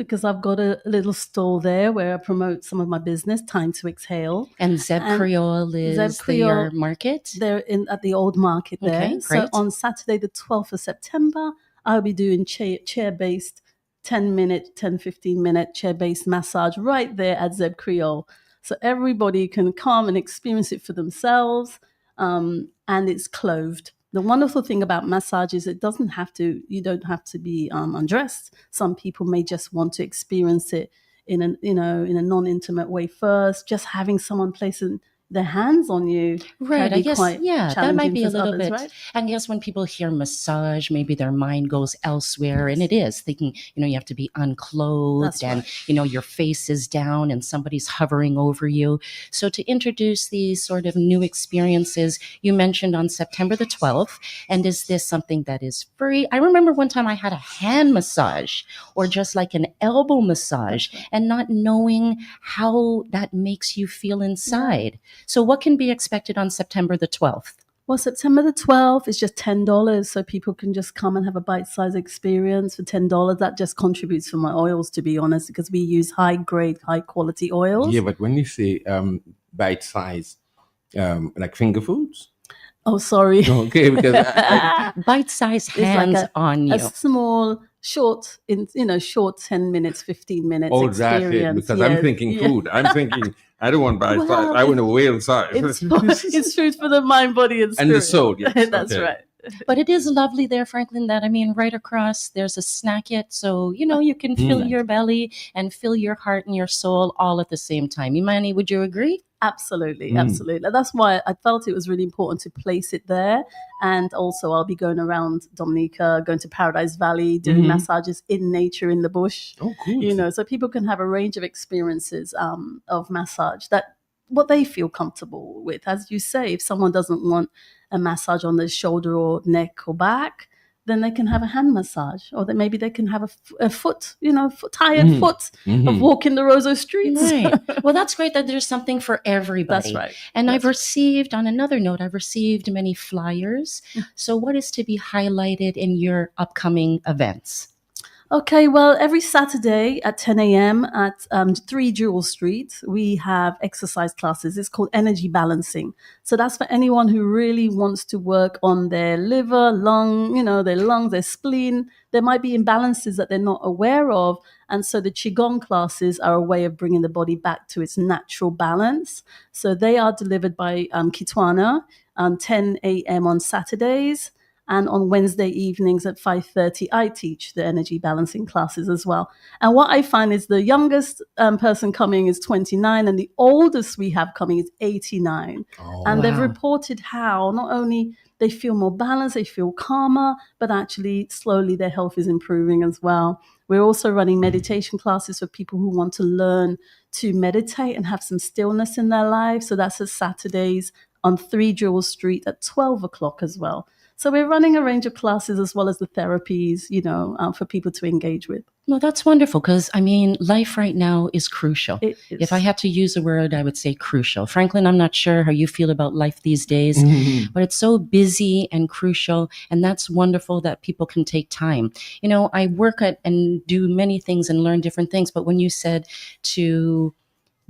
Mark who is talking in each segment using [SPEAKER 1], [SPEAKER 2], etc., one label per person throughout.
[SPEAKER 1] because I've got a little stall there where I promote some of my business, Time to Exhale.
[SPEAKER 2] And Zeb Creole is your market?
[SPEAKER 1] They're at the old market there.
[SPEAKER 2] Okay,
[SPEAKER 1] so on Saturday, the 12th of September, I'll be doing chair-based 15-minute chair-based massage right there at Zeb Creole. So everybody can come and experience it for themselves, and it's clothed. The wonderful thing about massage is you don't have to be undressed. Some people may just want to experience it in a non-intimate way first. Just having someone placing their hands on you,
[SPEAKER 2] right? I guess that might be a little bit.
[SPEAKER 1] Right?
[SPEAKER 2] I guess when people hear massage, maybe their mind goes elsewhere, and it is thinking, you have to be unclothed, and your face is down, and somebody's hovering over you. So to introduce these sort of new experiences, you mentioned on September the 12th, and is this something that is free? I remember one time I had a hand massage, or just like an elbow massage, and not knowing how that makes you feel inside. So what can be expected on September the 12th?
[SPEAKER 1] Well, September the 12th is just $10, so people can just come and have a bite-sized experience for $10. That just contributes for my oils, to be honest, because we use high-grade, high-quality oils.
[SPEAKER 3] Yeah, but when you say bite-sized, like finger foods?
[SPEAKER 1] Oh, sorry.
[SPEAKER 3] Okay, because
[SPEAKER 2] bite-sized hands like on you.
[SPEAKER 1] A small, short 10 minutes, 15 minutes
[SPEAKER 3] experience.
[SPEAKER 1] Exactly,
[SPEAKER 3] because I'm thinking food. I'm thinking, I don't want bite size. I want a whale size.
[SPEAKER 1] It's food for the mind, body, and spirit.
[SPEAKER 3] And the soul, yes.
[SPEAKER 1] That's right.
[SPEAKER 2] But it is lovely there, Franklin, that, right across, there's a snack it. So, you can fill your belly and fill your heart and your soul all at the same time. Imani, would you agree?
[SPEAKER 1] Absolutely. That's why I felt it was really important to place it there. And also I'll be going around Dominica, going to Paradise Valley, doing massages in nature, in the bush.
[SPEAKER 3] Oh, cool.
[SPEAKER 1] So people can have a range of experiences of massage that what they feel comfortable with. As you say, if someone doesn't want a massage on their shoulder or neck or back, then they can have a hand massage, or maybe they can have a foot, tired foot of walking the Roseau streets.
[SPEAKER 2] Right. Well, that's great that there's something for everybody.
[SPEAKER 1] That's right.
[SPEAKER 2] And I've received many flyers. So what is to be highlighted in your upcoming events?
[SPEAKER 1] Okay, well, every Saturday at 10 a.m. at 3 Jewel Street, we have exercise classes. It's called energy balancing. So that's for anyone who really wants to work on their liver, their lungs, their spleen. There might be imbalances that they're not aware of. And so the Qigong classes are a way of bringing the body back to its natural balance. So they are delivered by Kitwana 10 a.m. on Saturdays. And on Wednesday evenings at 5:30, I teach the energy balancing classes as well. And what I find is the youngest person coming is 29, and the oldest we have coming is 89. And they've reported how not only they feel more balanced, they feel calmer, but actually slowly their health is improving as well. We're also running meditation classes for people who want to learn to meditate and have some stillness in their life. So that's at Saturdays on 3 Jewel Street at 12 o'clock as well. So we're running a range of classes as well as the therapies, for people to engage with.
[SPEAKER 2] Well, that's wonderful because, life right now is crucial.
[SPEAKER 1] It is.
[SPEAKER 2] If I had to use a word, I would say crucial. Franklin, I'm not sure how you feel about life these days, but it's so busy and crucial, and that's wonderful that people can take time. I work at and do many things and learn different things, but when you said to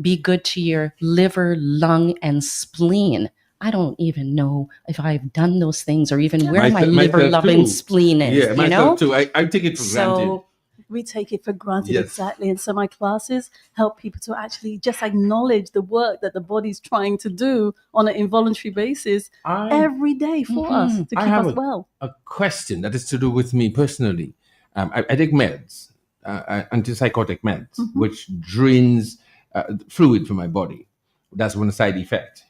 [SPEAKER 2] be good to your liver, lung, and spleen, I don't even know if I've done those things or even where my liver, lung, and spleen is.
[SPEAKER 3] Yeah, myself too. I take it for granted.
[SPEAKER 1] We take it for granted, exactly. And so my classes help people to actually just acknowledge the work that the body's trying to do on an involuntary basis every day for us to keep us well.
[SPEAKER 3] A question that is to do with me personally. I take meds, antipsychotic meds, which drains fluid from my body. That's one side effect.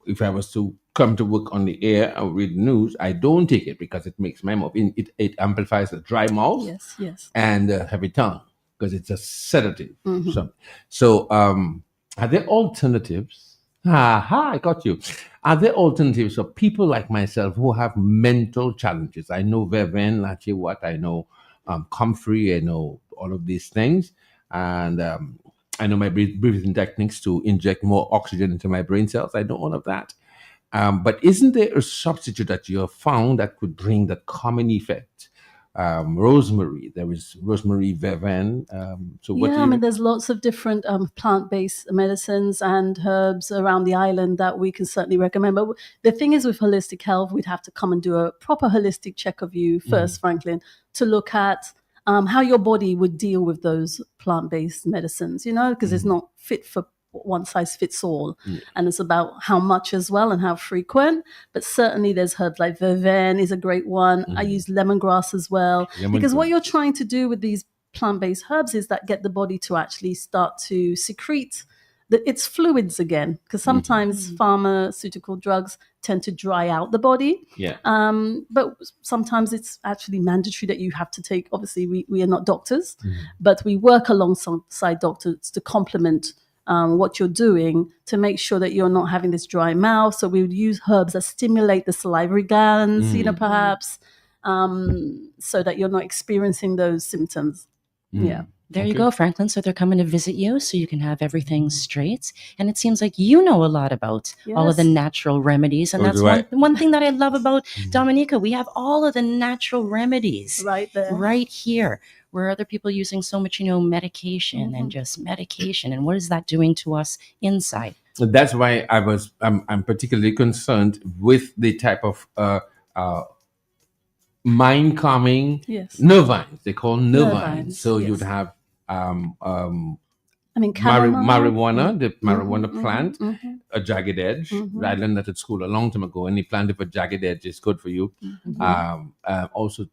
[SPEAKER 3] If I was to come to work on the air or read the news, I don't take it because it makes my mouth. It amplifies the dry mouth and heavy tongue because it's a sedative. So are there alternatives? I got you. Are there alternatives for people like myself who have mental challenges? I know Vivian, Lachi, I know Comfrey, I know all of these things. And I know my breathing techniques to inject more oxygen into my brain cells. I know all of that. But isn't there a substitute that you have found that could bring that calming effect rosemary. There is rosemary vervain. So what do
[SPEAKER 1] Yeah, I
[SPEAKER 3] you?
[SPEAKER 1] mean, there's lots of different plant-based medicines and herbs around the island that we can certainly recommend. But the thing is, with holistic health, we'd have to come and do a proper holistic check of you first, Franklin, to look at how your body would deal with those plant-based medicines. Because it's not fit for one size fits all, and it's about how much as well and how frequent. But certainly there's herbs like vervain is a great one. I use lemongrass as well, because what you're trying to do with these plant-based herbs is that get the body to actually start to secrete its fluids again, because sometimes pharmaceutical drugs tend to dry out the body.
[SPEAKER 3] Yeah.
[SPEAKER 1] But sometimes it's actually mandatory that you have to take. Obviously, we are not doctors, but we work alongside doctors to complement what you're doing to make sure that you're not having this dry mouth. So we would use herbs that stimulate the salivary glands, perhaps, so that you're not experiencing those symptoms. Yeah.
[SPEAKER 2] There you go, Franklin. So they're coming to visit you so you can have everything straight. And it seems like you know a lot about all of the natural remedies. And that's one thing that I love about Dominica. We have all of the natural remedies
[SPEAKER 1] right there,
[SPEAKER 2] right here, where other people are using so much, medication and just medication. And what is that doing to us inside?
[SPEAKER 3] That's why I'm particularly concerned with the type of mind calming nervines. They call nervines. So you'd have marijuana, the marijuana plant, a jagged edge. I learned that at school a long time ago. Any plant with a jagged edge is good for you. Also,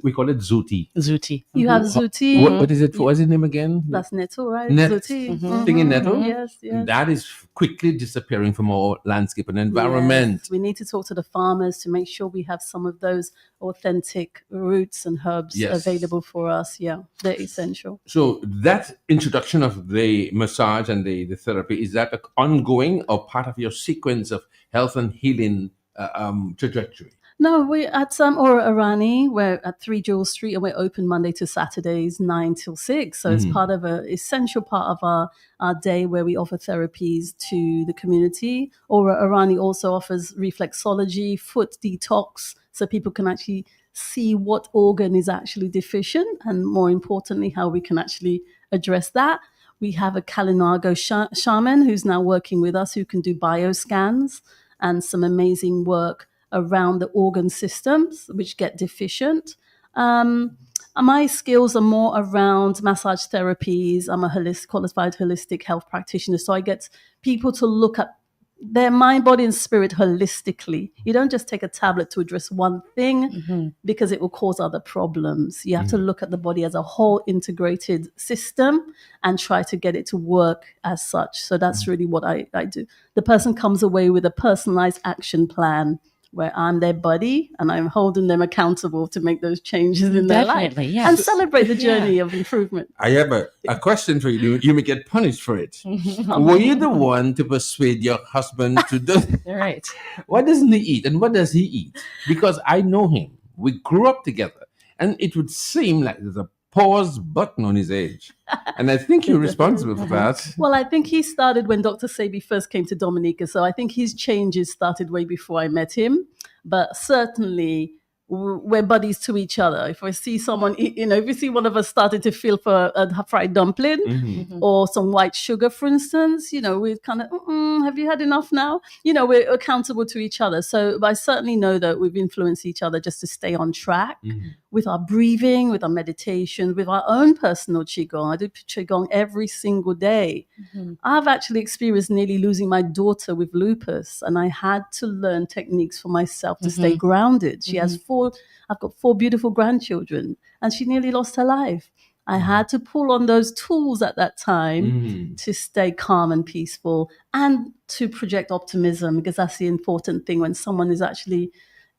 [SPEAKER 3] we call it zuti.
[SPEAKER 2] Zuti.
[SPEAKER 1] You have zuti.
[SPEAKER 3] What is it for? What's the name again?
[SPEAKER 1] That's nettle, right?
[SPEAKER 3] Zuti. Thing in nettle?
[SPEAKER 1] Yes.
[SPEAKER 3] That is quickly disappearing from our landscape and environment.
[SPEAKER 1] Yes. We need to talk to the farmers to make sure we have some of those authentic roots and herbs available for us. Yeah, they're essential.
[SPEAKER 3] So that introduction of the massage and the therapy, is that ongoing or part of your sequence of health and healing trajectory?
[SPEAKER 1] No, we're at Aura Arani. We're at 3 Jewel Street, and we're open Monday to Saturdays, 9 till 6. So it's part of an essential part of our day where we offer therapies to the community. Aura Arani also offers reflexology, foot detox, so people can actually see what organ is actually deficient, and more importantly, how we can actually address that. We have a Kalinago shaman who's now working with us, who can do bioscans and some amazing work around the organ systems which get deficient. My skills are more around massage therapies. I'm a qualified holistic health practitioner, so I get people to look at their mind, body, and spirit holistically. You don't just take a tablet to address one thing because it will cause other problems. You have to look at the body as a whole integrated system and try to get it to work as such. So that's really what I do. The person comes away with a personalized action plan where I'm their buddy and I'm holding them accountable to make those changes in their life and celebrate the journey of improvement.
[SPEAKER 3] I have a question for you. You may get punished for it. Were you the one to persuade your husband to do
[SPEAKER 2] right?
[SPEAKER 3] What doesn't he eat and what does he eat? Because I know him. We grew up together and it would seem like there's a pause button on his age. And I think you're responsible for that.
[SPEAKER 1] Well, I think he started when Dr. Sebi first came to Dominica. So I think his changes started way before I met him. But certainly we're buddies to each other. If I see someone, if you see one of us starting to feel for a fried dumpling or some white sugar, for instance, we kind of, have you had enough now? We're accountable to each other. So I certainly know that we've influenced each other just to stay on track with our breathing, with our meditation, with our own personal Qigong. I do Qigong every single day. I've actually experienced nearly losing my daughter with lupus, and I had to learn techniques for myself to stay grounded. She has I've got 4 beautiful grandchildren, and she nearly lost her life. I had to pull on those tools at that time to stay calm and peaceful and to project optimism, because that's the important thing. When someone is actually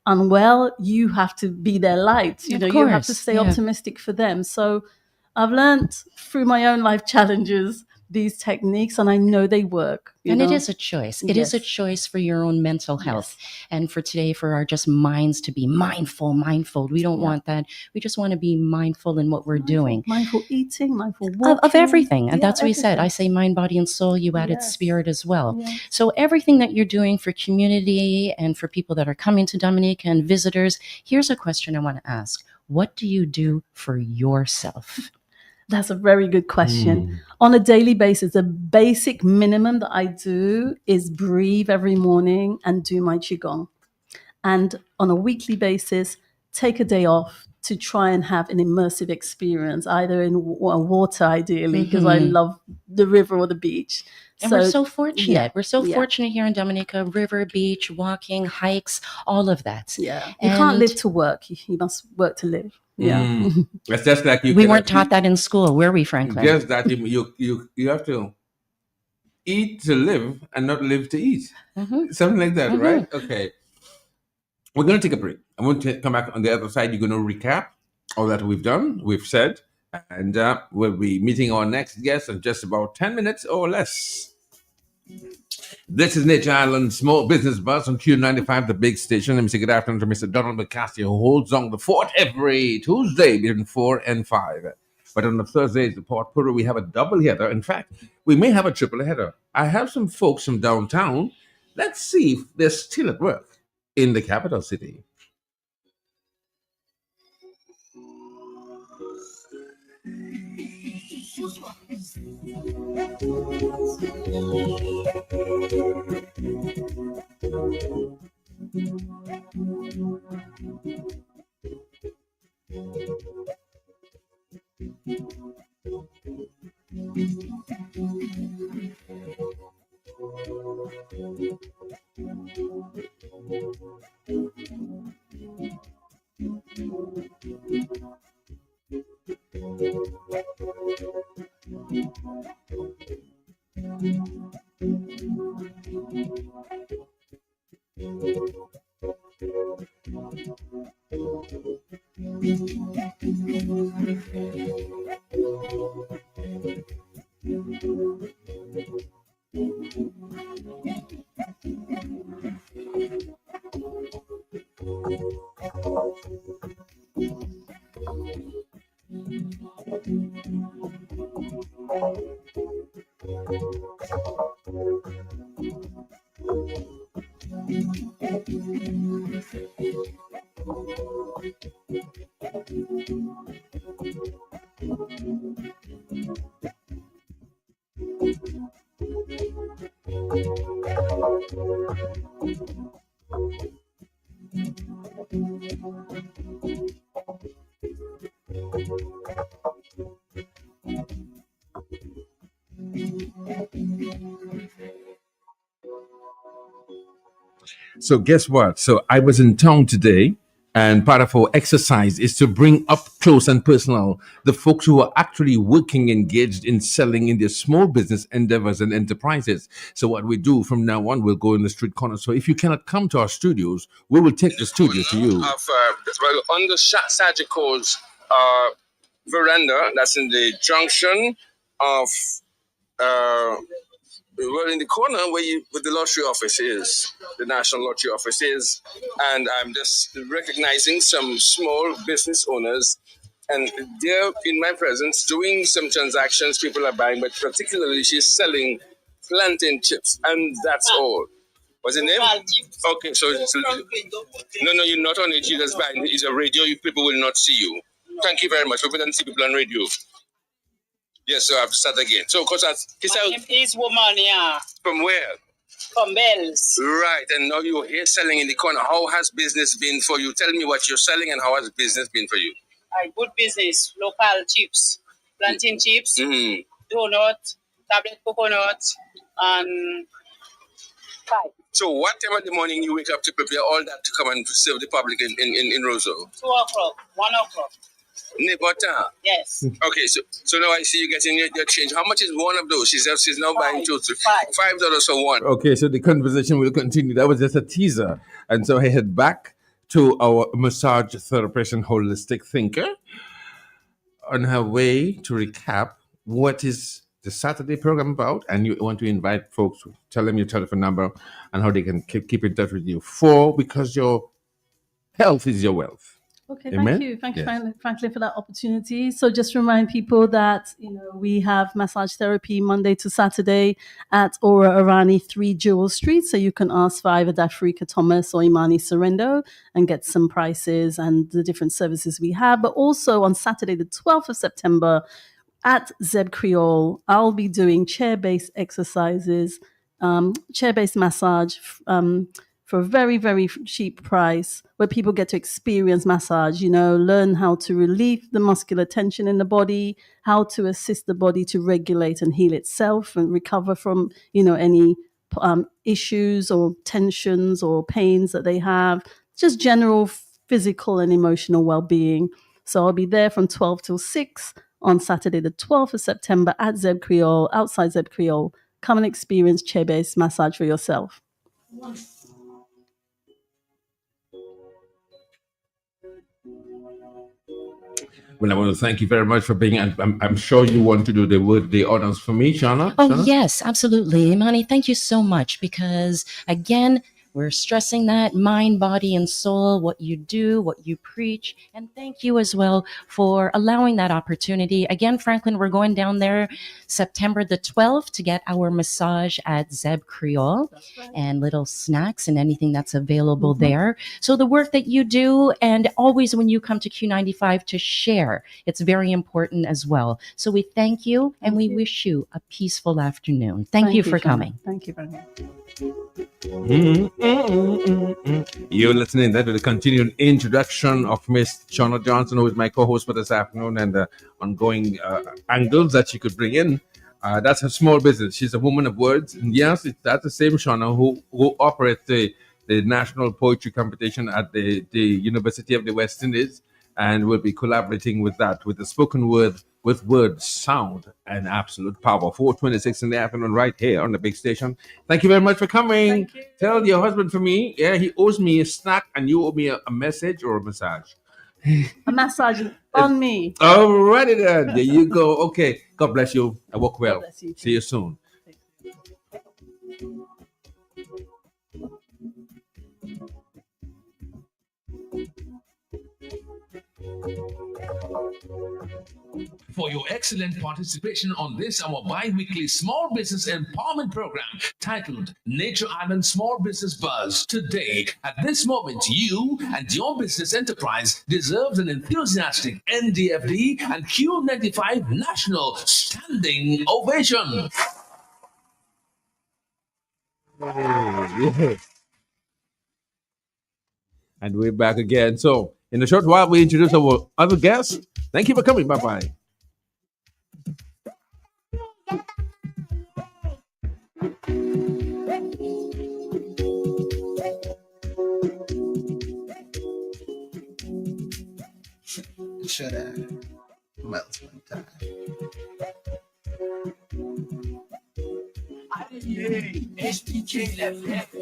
[SPEAKER 1] unwell, you have to be their light. You have to stay optimistic for them. So I've learned through my own life challenges these techniques, and I know they work.
[SPEAKER 2] And it is a choice. It is a choice for your own mental health. And for today, for our just minds to be mindful. We don't want that. We just want to be mindful in what we're doing.
[SPEAKER 1] Mindful eating, mindful walking.
[SPEAKER 2] Of everything. And that's what we said. I say mind, body, and soul. You added spirit as well. So everything that you're doing for community and for people that are coming to Dominica and visitors, here's a question I want to ask. What do you do for yourself?
[SPEAKER 1] That's a very good question. On a daily basis, the basic minimum that I do is breathe every morning and do my Qigong. And on a weekly basis, take a day off to try and have an immersive experience, either in water, ideally, because I love the river or the beach.
[SPEAKER 2] And we're so fortunate. Yeah, we're so fortunate here in Dominica. River, beach, walking, hikes, all of that.
[SPEAKER 1] Yeah. You can't live to work. You must work to live. Yeah.
[SPEAKER 3] It's just like
[SPEAKER 2] we weren't taught that in school, were we, Franklin?
[SPEAKER 3] Just that you have to eat to live and not live to eat. Something like that, right? Okay. We're going to take a break. I'm going to come back on the other side. You're going to recap all that we've done, we've said, and we'll be meeting our next guest in just about 10 minutes or less. This is Nature Island Small Business Buzz on Q95, the big station. Let me say good afternoon to Mr. Donald McCasty, who holds on the fort every Tuesday between 4 and 5. But on the Thursdays, the Port Puru, we have a double header. In fact, we may have a triple header. I have some folks from downtown. Let's see if they're still at work in the capital city. So guess what? So I was in town today, and part of our exercise is to bring up close and personal the folks who are actually working, engaged in selling in their small business endeavors and enterprises. So what we do from now on, we'll go in the street corner. So if you cannot come to our studios, we will take the studio to you.
[SPEAKER 4] On the Sagicals veranda, that's in the junction of in the corner where the lottery office is, the National Lottery Office is, and I'm just recognizing some small business owners, and they're in my presence doing some transactions. People are buying, but particularly she's selling plantain chips, and that's all. What's the name? Okay, so no, you're not on it. You just buying. It's a radio. People will not see you. Thank you very much. We don't see people on radio. Yes, so I have to start again. So, because
[SPEAKER 5] my name is woman, yeah.
[SPEAKER 4] From where?
[SPEAKER 5] From Bells.
[SPEAKER 4] Right, and now you're here selling in the corner. How has business been for you? Tell me what you're selling and how has business been for you?
[SPEAKER 5] Good business, local chips, plantain chips, donut, tablet coconut, and pie.
[SPEAKER 4] So what time of the morning you wake up to prepare all that to come and serve the public in Roseau?
[SPEAKER 5] 2 o'clock, 1 o'clock.
[SPEAKER 4] Yes. Okay, so now I see you getting your change. How much is one of those? She's now buying two. $5 for one.
[SPEAKER 3] Okay, so the conversation will continue. That was just a teaser. And so I head back to our massage therapist and holistic thinker on her way to recap what is the Saturday program about. And you want to invite folks, tell them your telephone number and how they can keep in touch with you. Because your health is your wealth.
[SPEAKER 1] Okay,
[SPEAKER 3] Amen?
[SPEAKER 1] Thank you,
[SPEAKER 3] Yes.
[SPEAKER 1] Franklin, for that opportunity. So just remind people that we have massage therapy Monday to Saturday at Aura Arani 3 Jewel Street. So you can ask for either Dafrika Thomas or Imani Sorrendo and get some prices and the different services we have. But also on Saturday, the 12th of September, at Zeb Creole, I'll be doing chair-based exercises, chair-based massage for a very, very cheap price, where people get to experience massage, learn how to relieve the muscular tension in the body, how to assist the body to regulate and heal itself and recover from, any issues or tensions or pains that they have, just general physical and emotional well-being. So I'll be there from 12 till 6 on Saturday, the 12th of September at Zeb Creole, outside Zeb Creole. Come and experience chair-based massage for yourself.
[SPEAKER 3] Well, I want to thank you very much for being. I'm sure you want to do the honors for me, Shauna.
[SPEAKER 2] Oh,
[SPEAKER 3] Shauna?
[SPEAKER 2] yes, absolutely. Imani, thank you so much because, again, we're stressing that mind, body, and soul, what you do, what you preach. And thank you as well for allowing that opportunity. Again, Franklin, we're going down there September the 12th to get our massage at Zeb Creole and little snacks and anything that's available there. So the work that you do, and always when you come to Q95 to share, it's very important as well. So we thank you and we wish you a peaceful afternoon. Thank you for
[SPEAKER 1] Shauna.
[SPEAKER 2] coming.
[SPEAKER 1] Thank you very much.
[SPEAKER 3] You're listening to the continued introduction of Miss Shauna Johnson, who is my co-host for this afternoon, and the ongoing angles that she could bring in. That's her small business. She's a woman of words. And yes, that's the same Shauna who operates the National Poetry Competition at the University of the West Indies, and will be collaborating with that, with the spoken word, with words, sound, and absolute power. 4:26 in the afternoon, right here on the big station. Thank you very much for coming. Tell your husband for me, he owes me a snack, and you owe me a message or a massage.
[SPEAKER 1] A massage on me.
[SPEAKER 3] Alrighty then. There you go. Okay. God bless you. I walk well.
[SPEAKER 1] God bless you too.
[SPEAKER 3] See you soon.
[SPEAKER 6] For your excellent participation on this, our bi-weekly small business empowerment program titled Nature Island Small Business Buzz. Today, at this moment, you and your business enterprise deserves an enthusiastic NDFD and Q95 national standing ovation.
[SPEAKER 3] And we're back again. So, in a short while, we introduce our other guests. Thank you for coming. Bye-bye.
[SPEAKER 7] Should have. Melts one time. SPJ left.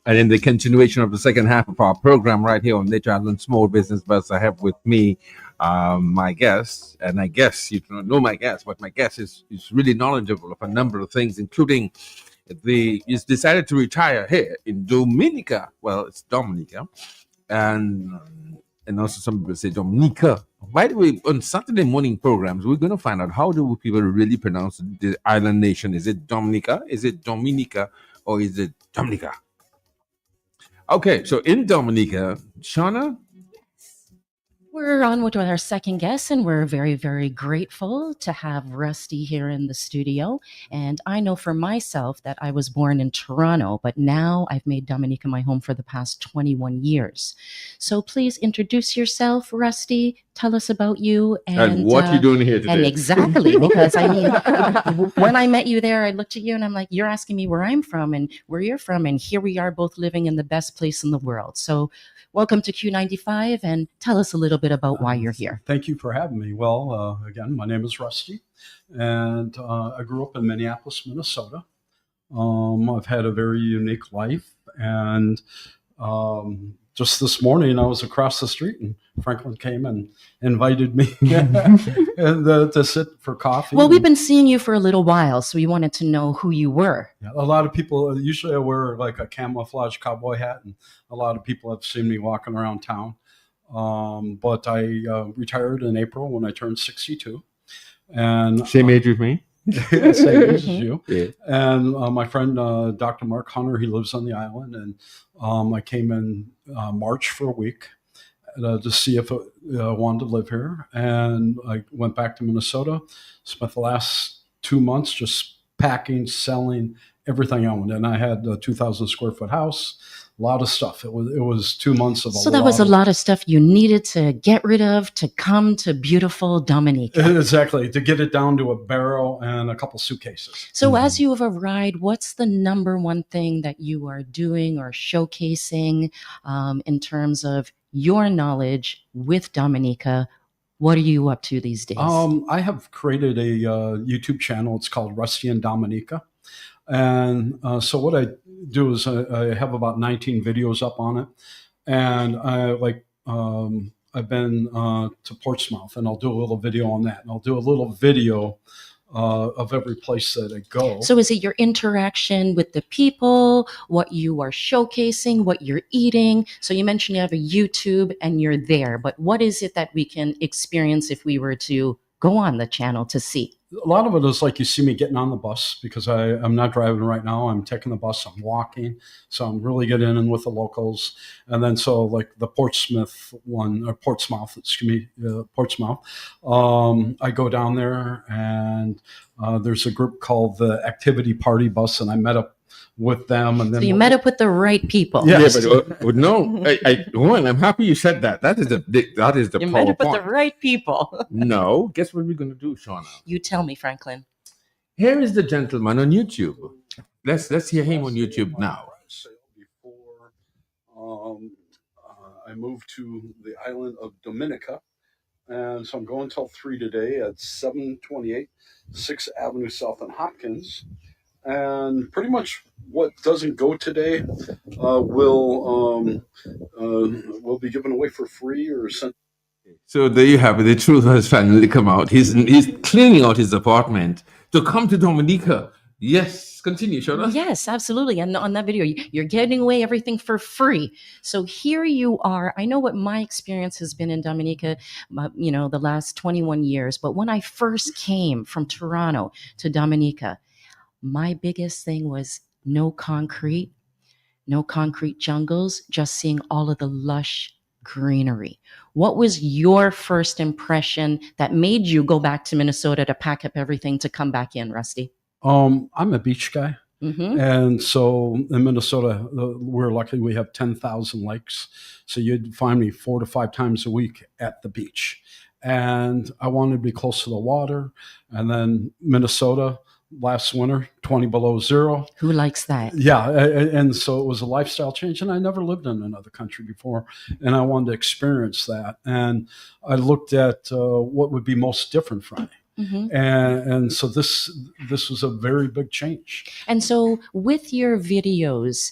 [SPEAKER 3] And in the continuation of the second half of our program right here on Nature Island Small Business Buzz, I have with me my guest, and I guess you don't know my guest, but my guest is really knowledgeable of a number of things, including he's decided to retire here in Dominica. Well, it's Dominica, and also some people say Dominica. By the way, on Saturday morning programs, we're going to find out how do people really pronounce the island nation. Is it Dominica? Is it Dominica? Or is it Dominica? Okay, so in Dominica, Shauna,
[SPEAKER 2] We're on with our second guest, and we're very, very grateful to have Rusty here in the studio. And I know for myself that I was born in Toronto, but now I've made Dominica my home for the past 21 years. So please introduce yourself, Rusty. Tell us about you
[SPEAKER 3] And what you're doing here today.
[SPEAKER 2] And exactly, because I mean, when I met you there, I looked at you and I'm like, you're asking me where I'm from and where you're from. And here we are both living in the best place in the world. So welcome to Q95 and tell us a little bit about why you're here.
[SPEAKER 8] Thank you for having me. Well, again, my name is Rusty, and I grew up in Minneapolis, Minnesota. I've had a very unique life, and just this morning I was across the street and Franklin came and invited me and, to sit for coffee.
[SPEAKER 2] Well, we've been seeing you for a little while, so we wanted to know who you were.
[SPEAKER 8] Yeah, a lot of people, usually I wear like a camouflage cowboy hat, and a lot of people have seen me walking around town. But I retired in April when I turned 62. And
[SPEAKER 3] same age with me.
[SPEAKER 8] Same age as you.
[SPEAKER 3] Yeah.
[SPEAKER 8] And my friend, Dr. Mark Hunter, he lives on the island. And I came in March for a week to see if I wanted to live here. And I went back to Minnesota, spent the last 2 months just packing, selling everything I owned. And I had a 2,000 square foot house. A lot of stuff. It was 2 months of
[SPEAKER 2] so that was a lot of stuff you needed to get rid of to come to beautiful Dominica.
[SPEAKER 8] Exactly, to get it down to a barrel and a couple suitcases.
[SPEAKER 2] So as you have arrived, what's the number one thing that you are doing or showcasing in terms of your knowledge with Dominica? What are you up to these days?
[SPEAKER 8] I have created a YouTube channel. It's called Rusty and Dominica. And so what I do is I have about 19 videos up on it. And I've been to Portsmouth, and I'll do a little video on that. And I'll do a little video of every place that I go.
[SPEAKER 2] So is it your interaction with the people, what you are showcasing, what you're eating? So you mentioned you have a YouTube and you're there, but what is it that we can experience if we were to go on the channel to see?
[SPEAKER 8] A lot of it is like you see me getting on the bus, because I'm not driving right now. I'm taking the bus. I'm walking. So I'm really getting in with the locals. And then so like the Portsmouth, I go down there, and there's a group called the Activity Party Bus, and I met up with them. And then
[SPEAKER 2] so you met up with the right people.
[SPEAKER 8] Yes.
[SPEAKER 3] Yeah, but no, I'm happy you said that. That is the
[SPEAKER 2] You met up with the right people.
[SPEAKER 3] No, guess what we're going to do, Shauna?
[SPEAKER 2] You tell me, Franklin.
[SPEAKER 3] Here is the gentleman on YouTube. Let's hear him on YouTube now.
[SPEAKER 8] Before I moved to the island of Dominica, and so I'm going till 3 today at 728 6th Avenue South in Hopkins. And pretty much what doesn't go today will be given away for free or sent.
[SPEAKER 3] So there you have it. The truth has finally come out. He's cleaning out his apartment to come to Dominica. Yes, continue, Shona.
[SPEAKER 2] Yes, absolutely. And on that video, you're getting away everything for free. So here you are. I know what my experience has been in Dominica, the last 21 years. But when I first came from Toronto to Dominica, my biggest thing was no concrete jungles, just seeing all of the lush greenery. What was your first impression that made you go back to Minnesota to pack up everything to come back in, Rusty?
[SPEAKER 8] I'm a beach guy. Mm-hmm. And so in Minnesota, we're lucky we have 10,000 lakes. So you'd find me 4 to 5 times a week at the beach. And I wanted to be close to the water. And then Minnesota, last winter, 20 below zero.
[SPEAKER 2] Who likes that?
[SPEAKER 8] Yeah. And so it was a lifestyle change. And I never lived in another country before. And I wanted to experience that. And I looked at what would be most different from me. Mm-hmm. And so this was a very big change.
[SPEAKER 2] And so with your videos,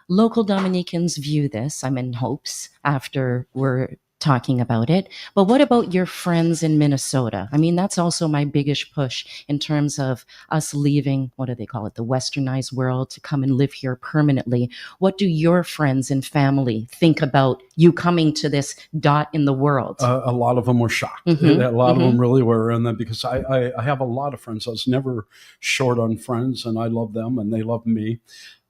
[SPEAKER 2] local Dominicans view this, I'm in hopes, after we're talking about it. But what about your friends in Minnesota? I mean, that's also my biggest push in terms of us leaving, what do they call it, the westernized world, to come and live here permanently. What do your friends and family think about you coming to this dot in the world?
[SPEAKER 8] A lot of them were shocked. Mm-hmm. A lot of them really were. And then because I have a lot of friends, I was never short on friends, and I love them and they love me.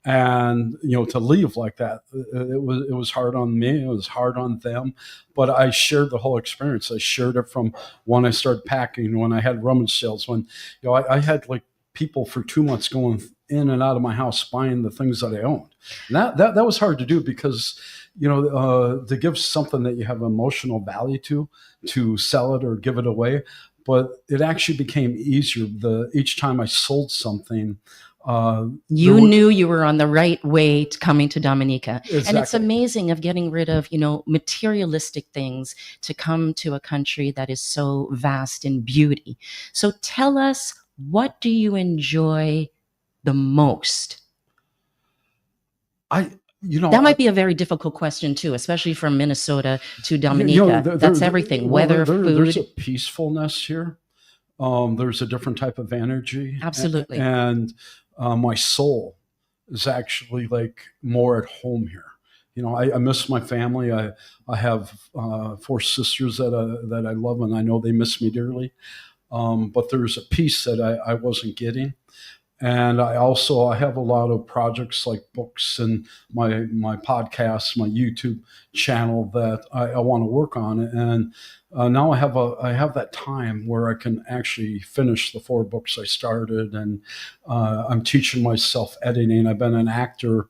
[SPEAKER 8] And to leave like that, it was hard on me, it was hard on them, but I shared the whole experience. I shared it from when I started packing, when I had rummage sales, when I had like people for 2 months going in and out of my house buying the things that I owned. And that was hard to do, because to give something that you have emotional value to sell it or give it away. But it actually became easier each time I sold something.
[SPEAKER 2] You knew you were on the right way to coming to Dominica.
[SPEAKER 8] Exactly.
[SPEAKER 2] And it's amazing of getting rid of, materialistic things to come to a country that is so vast in beauty. So tell us, what do you enjoy the most? That might be a very difficult question too, especially from Minnesota to Dominica. That's everything, weather, food.
[SPEAKER 8] There's a peacefulness here. There's a different type of energy.
[SPEAKER 2] Absolutely.
[SPEAKER 8] And my soul is actually like more at home here. I miss my family. I have 4 sisters that I love, and I know they miss me dearly. But there's a peace that I wasn't getting. And I have a lot of projects like books and my podcast, my YouTube channel that I want to work on. And now I have that time where I can actually finish the 4 books I started. And I'm teaching myself editing. I've been an actor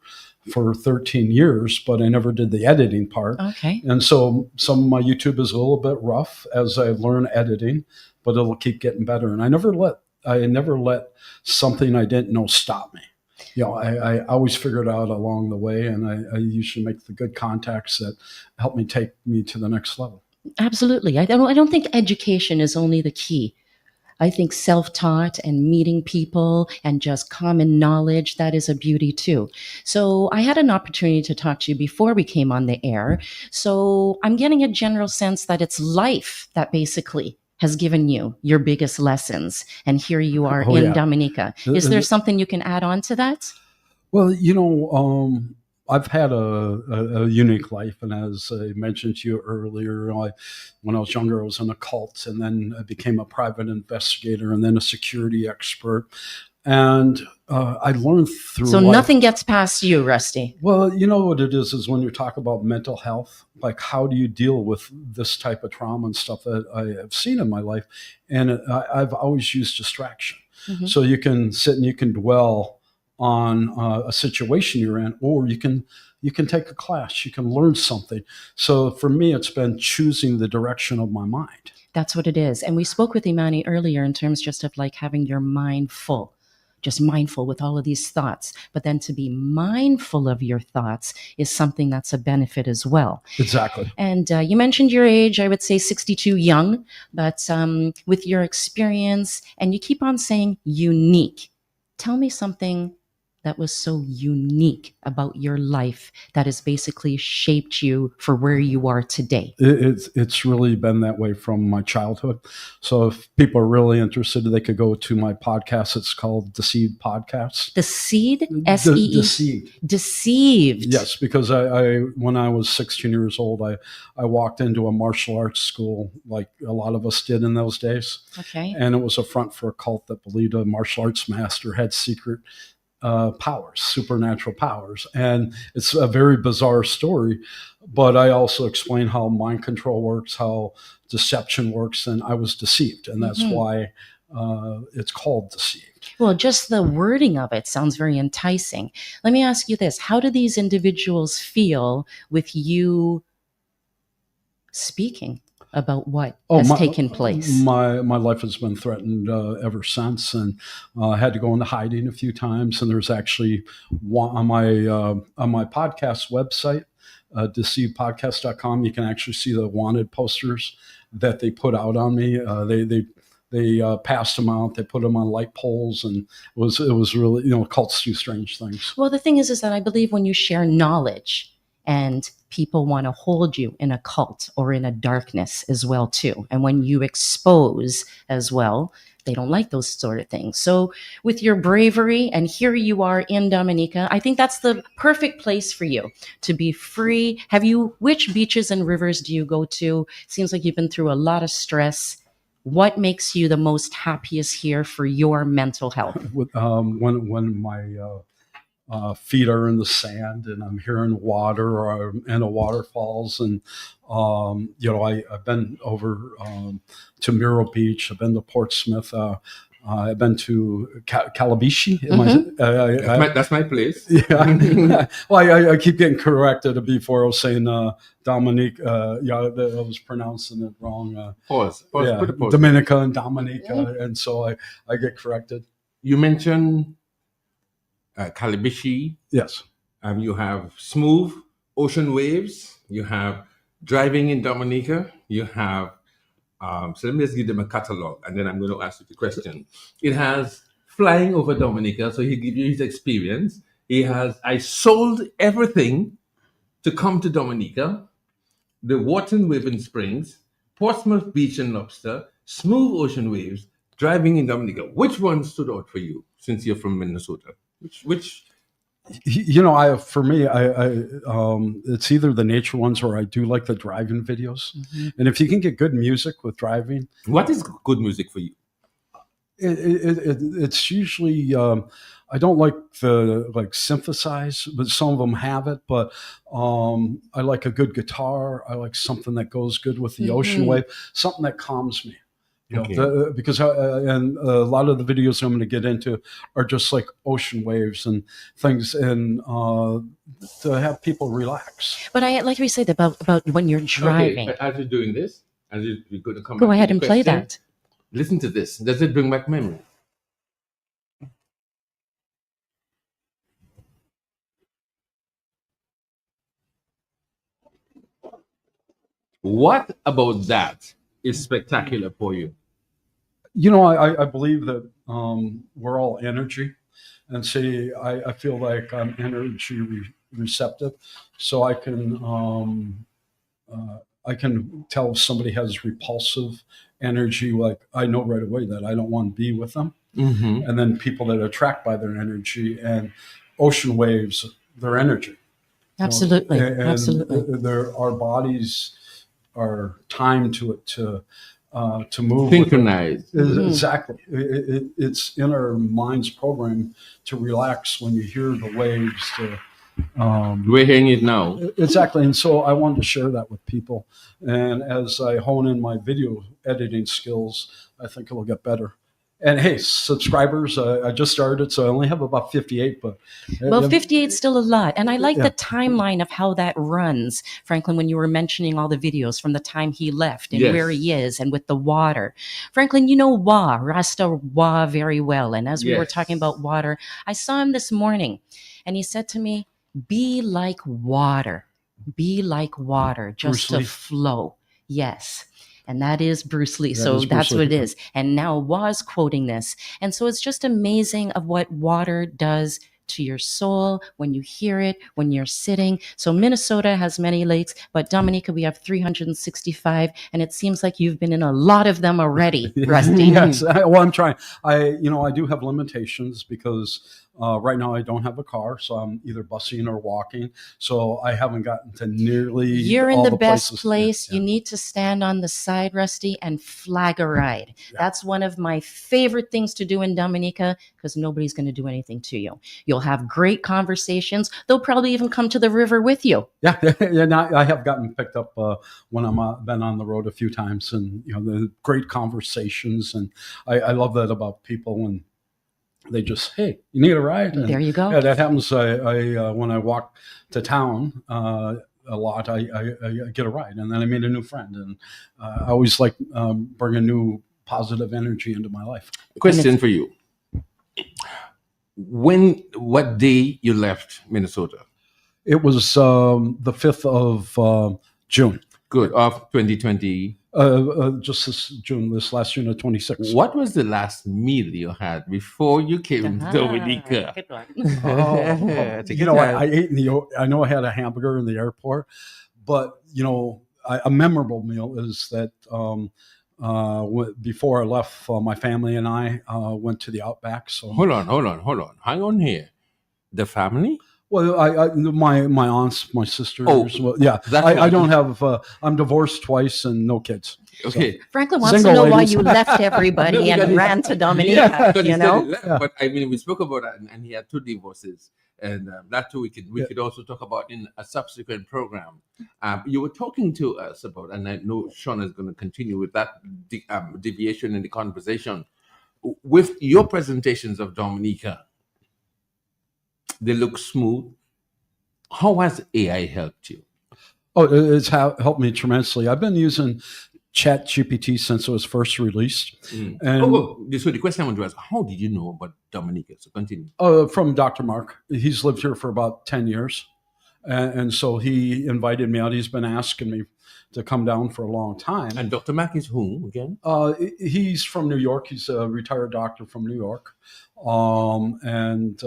[SPEAKER 8] for 13 years, but I never did the editing part.
[SPEAKER 2] Okay.
[SPEAKER 8] And so some of my YouTube is a little bit rough as I learn editing, but it'll keep getting better. And I never let something I didn't know stop me. I always figure it out along the way, and I usually make the good contacts that help me take me to the next level.
[SPEAKER 2] Absolutely. I don't think education is only the key. I think self-taught and meeting people and just common knowledge, that is a beauty too. So I had an opportunity to talk to you before we came on the air. So I'm getting a general sense that it's life that basically has given you your biggest lessons. And here you are in Dominica. Is there something you can add on to that?
[SPEAKER 8] Well, I've had a unique life. And as I mentioned to you earlier, when I was younger, I was in a cult, and then I became a private investigator and then a security expert. And I learned through
[SPEAKER 2] So
[SPEAKER 8] life.
[SPEAKER 2] Nothing gets past you, Rusty.
[SPEAKER 8] Well, you know what it is when you talk about mental health, like how do you deal with this type of trauma and stuff that I have seen in my life? And I've always used distraction. Mm-hmm. So you can sit and you can dwell on a situation you're in, or you can take a class, you can learn something. So for me, it's been choosing the direction of my mind.
[SPEAKER 2] That's what it is. And we spoke with Imani earlier in terms just of like having your mind full, just mindful with all of these thoughts. But then to be mindful of your thoughts is something that's a benefit as well.
[SPEAKER 8] Exactly.
[SPEAKER 2] And you mentioned your age, I would say 62, young, but with your experience, and you keep on saying unique. Tell me something that was so unique about your life that has basically shaped you for where you are today?
[SPEAKER 8] It's really been that way from my childhood. So if people are really interested, they could go to my podcast. It's called The Seed Podcast.
[SPEAKER 2] The Seed? S-E-E?
[SPEAKER 8] Deceived.
[SPEAKER 2] Deceived.
[SPEAKER 8] Yes, because I when I was 16 years old, I walked into a martial arts school like a lot of us did in those days.
[SPEAKER 2] Okay.
[SPEAKER 8] And it was a front for a cult that believed a martial arts master had secret powers, supernatural powers. And it's a very bizarre story, but I also explain how mind control works, how deception works, and I was deceived. And that's why it's called Deceived.
[SPEAKER 2] Well, just the wording of it sounds very enticing. Let me ask you this. How do these individuals feel with you speaking about what has taken place?
[SPEAKER 8] My life has been threatened ever since, and I had to go into hiding a few times. And there's actually one on my podcast website, deceivedpodcast.com. You can actually see the wanted posters that they put out on me. They passed them out. They put them on light poles, and it was really, cults do strange things.
[SPEAKER 2] Well, the thing is that I believe when you share knowledge, and people want to hold you in a cult or in a darkness as well too. And when you expose as well, they don't like those sort of things. So with your bravery, and here you are in Dominica, I think that's the perfect place for you to be free. Which beaches and rivers do you go to? Seems like you've been through a lot of stress. What makes you the most happiest here for your mental health?
[SPEAKER 8] When my feet are in the sand and I'm hearing water or I'm in a waterfalls. And, I've been over to Muro Beach. I've been to Portsmouth. I've been to Calabishi.
[SPEAKER 3] That's my place.
[SPEAKER 8] Yeah. Well, I keep getting corrected before I was saying Dominique. I was pronouncing it wrong.
[SPEAKER 3] Pause.
[SPEAKER 8] Yeah,
[SPEAKER 3] Put a pause.
[SPEAKER 8] Dominica and Dominica. And so I get corrected.
[SPEAKER 3] You mentioned Calabishi.
[SPEAKER 8] Yes.
[SPEAKER 3] You have smooth ocean waves. You have driving in Dominica. You have, so let me just give them a catalog and then I'm going to ask you the question. It has flying over Dominica, so he give you his experience. He has, I sold everything to come to Dominica, the Wharton Waving Springs, Portsmouth Beach and Lobster, smooth ocean waves, driving in Dominica. Which one stood out for you since you're from Minnesota? Which
[SPEAKER 8] for me, it's either the nature ones or I do like the driving videos. And if you can get good music with driving,
[SPEAKER 3] what is good music for you?
[SPEAKER 8] It's usually I don't like the synthesize, but some of them have it. But I like a good guitar. I like something that goes good with the ocean wave, something that calms me. Because and a lot of the videos I'm going to get into are just like ocean waves and things, and to have people relax.
[SPEAKER 2] But I like we said about when you're driving.
[SPEAKER 3] Okay, as you're doing this, as you're going to come.
[SPEAKER 2] Go ahead and play that.
[SPEAKER 3] Listen to this. Does it bring back memory? What about that is spectacular for you?
[SPEAKER 8] I believe that we're all energy, and see, I feel like I'm energy receptive, so I can tell if somebody has repulsive energy. Like I know right away that I don't want to be with them, and then people that are attracted by their energy and ocean waves, their energy.
[SPEAKER 2] Absolutely,
[SPEAKER 8] absolutely. Our bodies are timed to it to move.
[SPEAKER 3] Synchronized.
[SPEAKER 8] Exactly. It's in our mind's program to relax when you hear the waves.
[SPEAKER 3] We're hearing it now.
[SPEAKER 8] Exactly. And so I wanted to share that with people. And as I hone in my video editing skills, I think it'll get better. And hey, subscribers, I just started, so I only have about 58. But
[SPEAKER 2] 58 is still a lot. And I like the timeline of how that runs, Franklin, when you were mentioning all the videos from the time he left and where he is and with the water. Franklin, you know Rasta Wa very well. And as we were talking about water, I saw him this morning and he said to me, be like water. Be like water, just to flow. Yes. And that is Bruce Lee. So that's what it is. And now was quoting this. And so it's just amazing of what water does to your soul when you hear it, when you're sitting. So Minnesota has many lakes, but Dominica, we have 365. And it seems like you've been in a lot of them already, Rusty.
[SPEAKER 8] Yes. Well, I'm trying. I do have limitations because right now I don't have a car, so I'm either busing or walking. So I haven't gotten to nearly.
[SPEAKER 2] You're in
[SPEAKER 8] all
[SPEAKER 2] the best
[SPEAKER 8] places.
[SPEAKER 2] place. You need to stand on the side, Rusty, and flag a ride. That's one of my favorite things to do in Dominica because nobody's going to do anything to you. You'll have great conversations. They'll probably even come to the river with you.
[SPEAKER 8] Yeah. I have gotten picked up when I've been on the road a few times, and the great conversations, and I love that about people and. They just, hey, you need a ride? And
[SPEAKER 2] there you go.
[SPEAKER 8] Yeah, that happens. I when I walk to town a lot, I get a ride, and then I meet a new friend, and I always like bring a new positive energy into my life.
[SPEAKER 3] Question for you: what day you left Minnesota?
[SPEAKER 8] It was the 5th of June.
[SPEAKER 3] Good, of 2020.
[SPEAKER 8] Just this last June of 26.
[SPEAKER 3] What was the last meal you had before you came to Dominica?
[SPEAKER 8] I ate I know I had a hamburger in the airport, but a memorable meal is that before I left, my family and I went to the Outback. So
[SPEAKER 3] hold on, hang on here. The family?
[SPEAKER 8] Well, my aunts, my sisters.
[SPEAKER 3] Oh,
[SPEAKER 8] well, yeah.
[SPEAKER 3] that's
[SPEAKER 8] I
[SPEAKER 3] right.
[SPEAKER 8] don't have. I'm divorced twice and no kids.
[SPEAKER 3] Okay.
[SPEAKER 2] Franklin wants to
[SPEAKER 8] Single
[SPEAKER 2] know why
[SPEAKER 8] ladies.
[SPEAKER 2] you left everybody
[SPEAKER 3] No, because
[SPEAKER 2] and
[SPEAKER 3] he-
[SPEAKER 2] ran to
[SPEAKER 3] Yeah,
[SPEAKER 2] Dominica.
[SPEAKER 3] because he
[SPEAKER 2] You
[SPEAKER 3] said
[SPEAKER 2] know.
[SPEAKER 3] he left. But I mean, we spoke about that, and he had 2 divorces, and that too we could also talk about in a subsequent program. You were talking to us about, and I know Sean is going to continue with that deviation in the conversation. With your presentations of Dominica, they look smooth. How has AI helped you?
[SPEAKER 8] Oh, it's helped me tremendously. I've been using Chat GPT since it was first released, and
[SPEAKER 3] So the question I want to ask: how did you know about Dominica? So continue.
[SPEAKER 8] From Dr. Mark. He's lived here for about 10 years, and so he invited me out. He's been asking me to come down for a long time.
[SPEAKER 3] And Dr. Mack is who again?
[SPEAKER 8] He's from New York. He's a retired doctor from New York, and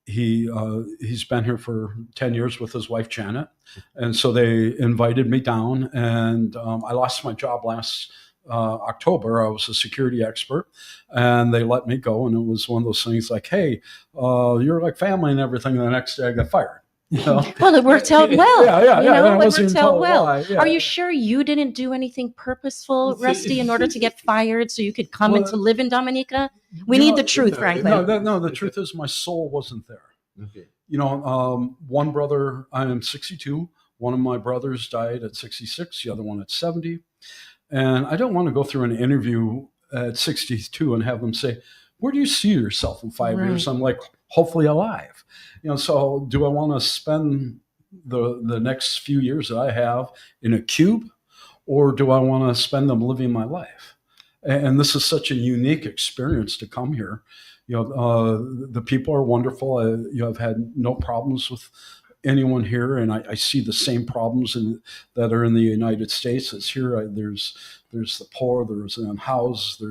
[SPEAKER 8] he's been here for 10 years with his wife Janet, and so they invited me down, and I lost my job last October. I was a security expert, and they let me go, and it was one of those things like, hey, you're like family and everything, and the next day I got fired. You know?
[SPEAKER 2] Well, it worked out well.
[SPEAKER 8] Yeah.
[SPEAKER 2] It
[SPEAKER 8] wasn't
[SPEAKER 2] worked
[SPEAKER 8] even
[SPEAKER 2] out
[SPEAKER 8] told
[SPEAKER 2] well.
[SPEAKER 8] why, yeah.
[SPEAKER 2] Are you sure you didn't do anything purposeful, Rusty, in order to get fired so you could come and to live in Dominica? We need the truth, Franklin.
[SPEAKER 8] No, the truth is my soul wasn't there.
[SPEAKER 3] Okay.
[SPEAKER 8] You know, one brother, I am 62. One of my brothers died at 66, the other one at 70. And I don't want to go through an interview at 62 and have them say, where do you see yourself in 5 years? I'm like, hopefully alive. You know, so do I want to spend the next few years that I have in a cube, or do I want to spend them living my life? And this is such a unique experience to come here. You know, the people are wonderful. I've had no problems with anyone here, and I see the same problems that are in the United States as here. There's the poor, there's the unhoused,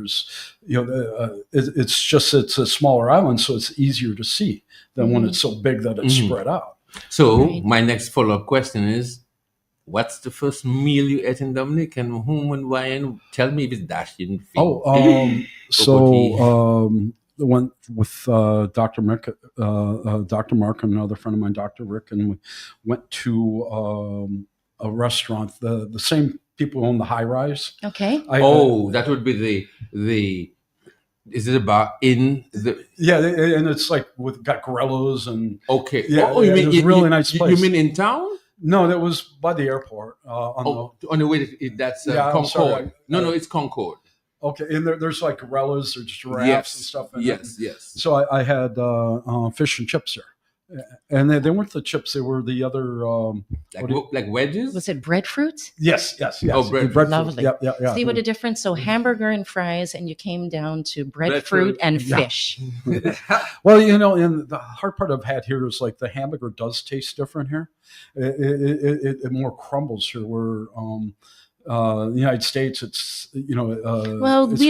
[SPEAKER 8] it's a smaller island, so it's easier to see than when it's so big that it's spread out.
[SPEAKER 3] So my next follow-up question is, what's the first meal you ate in Dominica, and whom and why? And tell me if it's dashing.
[SPEAKER 8] The one with Dr. Mark and another friend of mine, Dr. Rick, and we went to a restaurant. The same people own the high rise.
[SPEAKER 2] Okay.
[SPEAKER 3] That would be the. Is it a bar in the?
[SPEAKER 8] Yeah, and it's like got gorillas and.
[SPEAKER 3] Okay.
[SPEAKER 8] Yeah,
[SPEAKER 3] you mean
[SPEAKER 8] it was a really nice place.
[SPEAKER 3] You mean in town?
[SPEAKER 8] No, that was by the airport.
[SPEAKER 3] On the way. That's
[SPEAKER 8] Yeah,
[SPEAKER 3] Concord.
[SPEAKER 8] sorry.
[SPEAKER 3] No, it's Concord.
[SPEAKER 8] Okay, and there's like gorillas, there's giraffes and stuff.
[SPEAKER 3] Yes.
[SPEAKER 8] So I had fish and chips there, and they weren't the chips; they were the other
[SPEAKER 3] like wedges.
[SPEAKER 2] Was it breadfruit?
[SPEAKER 8] Yes.
[SPEAKER 3] Oh, breadfruit.
[SPEAKER 2] Lovely.
[SPEAKER 8] Yeah.
[SPEAKER 2] See what a difference. So hamburger and fries, and you came down to breadfruit and fish.
[SPEAKER 8] Well, you know, and the hard part I've had here is like the hamburger does taste different here. It more crumbles here. Where the United States, it's
[SPEAKER 2] we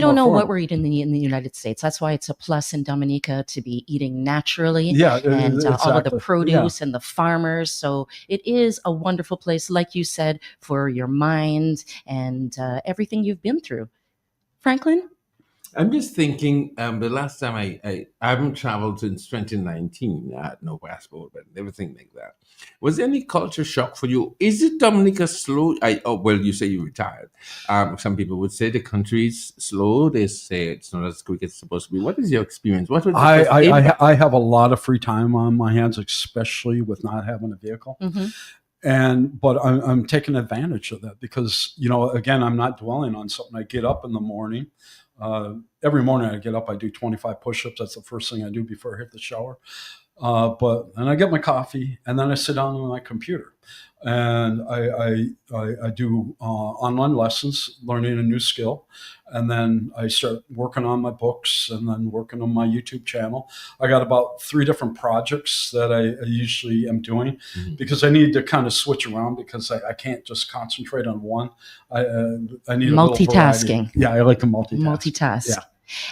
[SPEAKER 2] don't know what we're eating in the United States. That's why it's a plus in Dominica to be eating naturally. And all of the produce and the farmers. So it is a wonderful place, like you said, for your mind and everything you've been through. Franklin?
[SPEAKER 3] I'm just thinking, the last time I haven't traveled since 2019. I had no passport, but everything like that. Was there any culture shock for you? Is it Dominica slow? You say you retired. Some people would say the country is slow. They say it's not as quick as it's supposed to be. What is your experience? What was
[SPEAKER 8] I have a lot of free time on my hands, especially with not having a vehicle.
[SPEAKER 2] Mm-hmm.
[SPEAKER 8] But I'm taking advantage of that because, again, I'm not dwelling on something. I get up in the morning. Every morning I get up, I do 25 push-ups. That's the first thing I do before I hit the shower. Then I get my coffee, and then I sit down on my computer, and I do online lessons, learning a new skill, and then I start working on my books, and then working on my YouTube channel. I got about 3 different projects that I usually am doing because I need to kind of switch around because I can't just concentrate on one. I need
[SPEAKER 2] multitasking.
[SPEAKER 8] I like to multitask.
[SPEAKER 2] Yeah.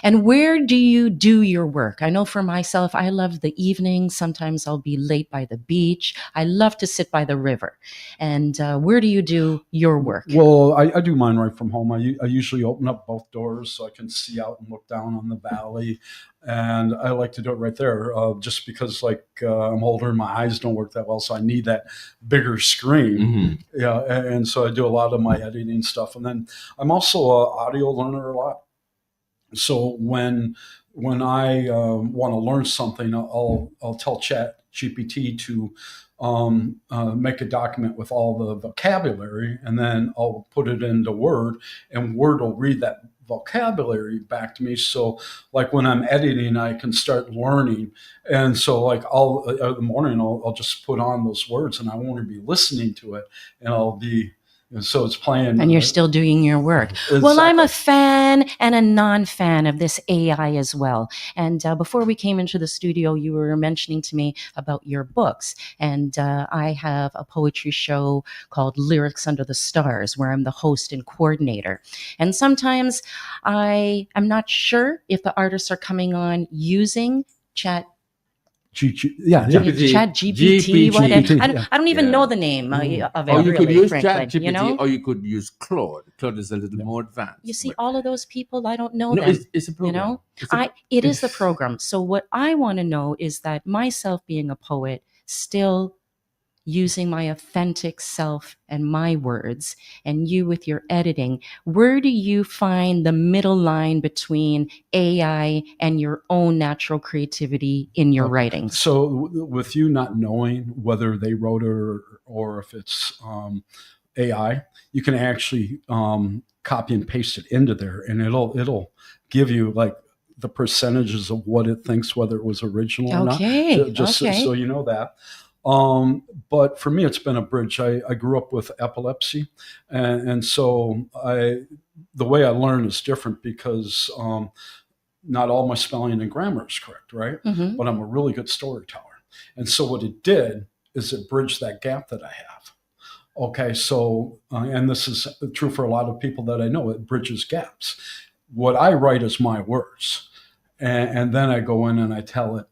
[SPEAKER 2] And where do you do your work? I know for myself, I love the evenings. Sometimes I'll be late by the beach. I love to sit by the river. And where do you do your work?
[SPEAKER 8] Well, I do mine right from home. I usually open up both doors so I can see out and look down on the valley. And I like to do it right there, just because I'm older and my eyes don't work that well, so I need that bigger screen.
[SPEAKER 3] Mm-hmm.
[SPEAKER 8] Yeah, and so I do a lot of my editing stuff, and then I'm also an audio learner a lot. So when I want to learn something, I'll tell Chat GPT to make a document with all the vocabulary, and then I'll put it into Word, and Word will read that vocabulary back to me. So like when I'm editing, I can start learning. And so like in the morning, I'll just put on those words, and I won't even be listening to it, and I'll be. And so it's playing.
[SPEAKER 2] And you're still doing your work.
[SPEAKER 8] Exactly.
[SPEAKER 2] Well, I'm a fan and a non-fan of this AI as well. And before we came into the studio, you were mentioning to me about your books. And I have a poetry show called Lyrics Under the Stars, where I'm the host and coordinator. And sometimes I'm not sure if the artists are coming on using Chat GPT, whatever. I don't even know the name of it.
[SPEAKER 3] Or you could
[SPEAKER 2] really,
[SPEAKER 3] use
[SPEAKER 2] frankly,
[SPEAKER 3] Chat GPT, or you could use Claude. Claude is a little more advanced.
[SPEAKER 2] You see, all of those people, I don't know them.
[SPEAKER 3] It's a program.
[SPEAKER 2] It is the program. So what I want to know is that myself being a poet, still using my authentic self and my words, and you with your editing, where do you find the middle line between AI and your own natural creativity in your writings?
[SPEAKER 8] So with you not knowing whether they wrote it or if it's AI, you can actually copy and paste it into there, and it'll give you like the percentages of what it thinks, whether it was original or not. Just so you know that. But for me, it's been a bridge. I grew up with epilepsy, and so the way I learn is different because not all my spelling and grammar is correct, right?
[SPEAKER 2] Mm-hmm.
[SPEAKER 8] But I'm a really good storyteller. And so what it did is it bridged that gap that I have. Okay, so, and this is true for a lot of people that I know, it bridges gaps. What I write is my words. And then I go in and I tell it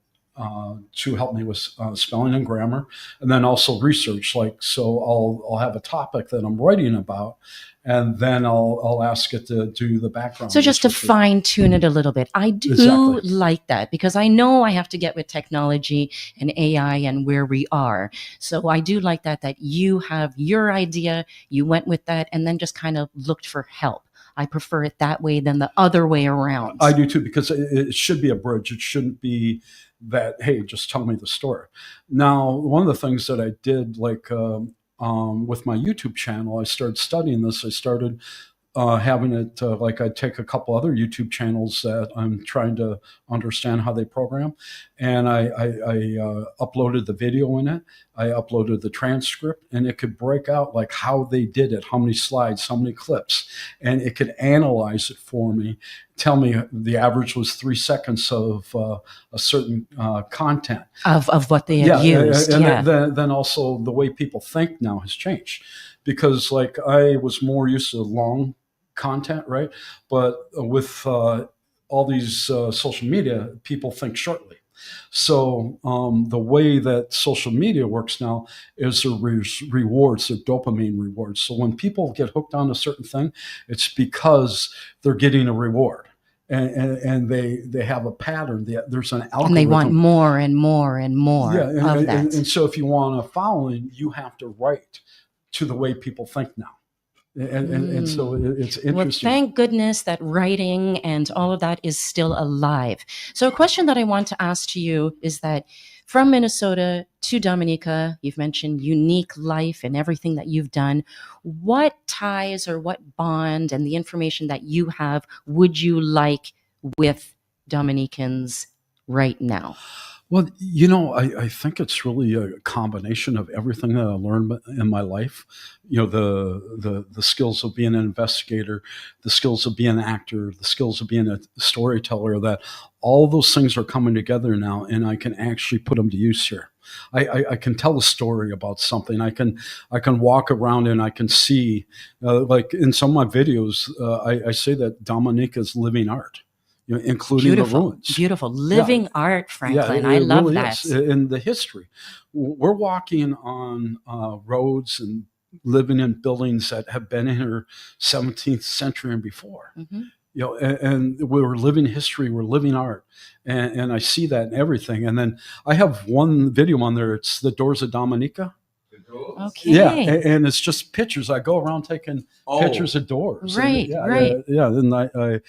[SPEAKER 8] to help me with spelling and grammar, and then also research. So I'll have a topic that I'm writing about, and then I'll ask it to do the background.
[SPEAKER 2] So just to fine tune it a little bit. I do like that because I know I have to get with technology and AI and where we are. So I do like that you have your idea, you went with that, and then just kind of looked for help. I prefer it that way than the other way around.
[SPEAKER 8] I do too, because it should be a bridge. It shouldn't be that, hey, just tell me the story. Now, one of the things that I did, with my YouTube channel, I started studying this. I started having it I take a couple other YouTube channels that I'm trying to understand how they program, and I uploaded the video in it. I uploaded the transcript, and it could break out like how they did it, how many slides, how many clips, and it could analyze it for me, tell me the average was 3 seconds of a certain content
[SPEAKER 2] of what they had used.
[SPEAKER 8] And then also the way people think now has changed, because I was more used to long content, right? But with all these social media, people think shortly. So the way that social media works now is rewards, they're dopamine rewards. So when people get hooked on a certain thing, it's because they're getting a reward. And they have a pattern. There's an algorithm.
[SPEAKER 2] And they want more and more and more of that.
[SPEAKER 8] And so if you want a following, you have to write to the way people think now. And so it's interesting.
[SPEAKER 2] Well, thank goodness that writing and all of that is still alive. So a question that I want to ask to you is that from Minnesota to Dominica, you've mentioned unique life and everything that you've done. What ties or what bond and the information that you have would you like with Dominicans right now?
[SPEAKER 8] Well, I think it's really a combination of everything that I learned in my life. The skills of being an investigator, the skills of being an actor, the skills of being a storyteller, that all those things are coming together now, and I can actually put them to use here. I can tell a story about something. I can walk around and I can see, like in some of my videos, I say that Dominica is living art. including the ruins.
[SPEAKER 2] Beautiful. Living art, Franklin. I love
[SPEAKER 8] really
[SPEAKER 2] that.
[SPEAKER 8] Is. In the history, we're walking on roads and living in buildings that have been in here 17th century and before.
[SPEAKER 2] Mm-hmm.
[SPEAKER 8] And we're living history, we're living art, and I see that in everything. And then I have one video on there. It's the Doors of Dominica.
[SPEAKER 2] Okay.
[SPEAKER 8] Yeah, and it's just pictures. I go around taking pictures of doors.
[SPEAKER 2] Right,
[SPEAKER 8] and,
[SPEAKER 2] right.